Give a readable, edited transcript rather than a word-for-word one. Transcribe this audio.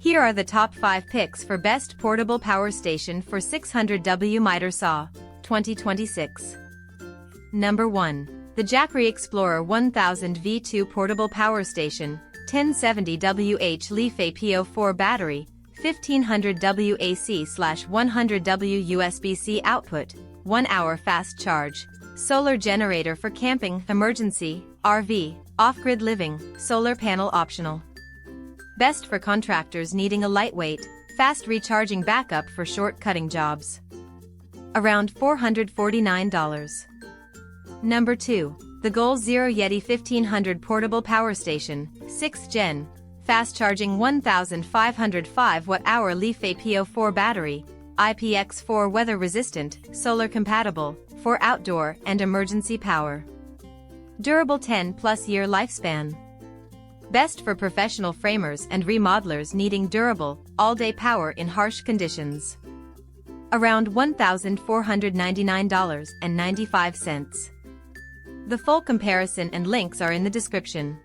Here are the top 5 picks for best portable power station for 600W miter saw, 2026. Number 1. The Jackery Explorer 1000 V2 Portable Power Station, 1070WH LiFePO4 battery, 1500W AC/100W USB-C output, 1 hour fast charge, solar generator for camping, emergency, RV, off-grid living, solar panel optional. Best for contractors needing a lightweight, fast recharging backup for short cutting jobs. Around $449. Number 2. The Goal Zero Yeti 1500 Portable Power Station, 6th Gen, fast charging 1505 Wh LiFePO4 battery, IPX4 weather resistant, solar compatible, for outdoor and emergency power. Durable 10+ year lifespan. Best for professional framers and remodelers needing durable, all-day power in harsh conditions. Around $1,499.95. The full comparison and links are in the description.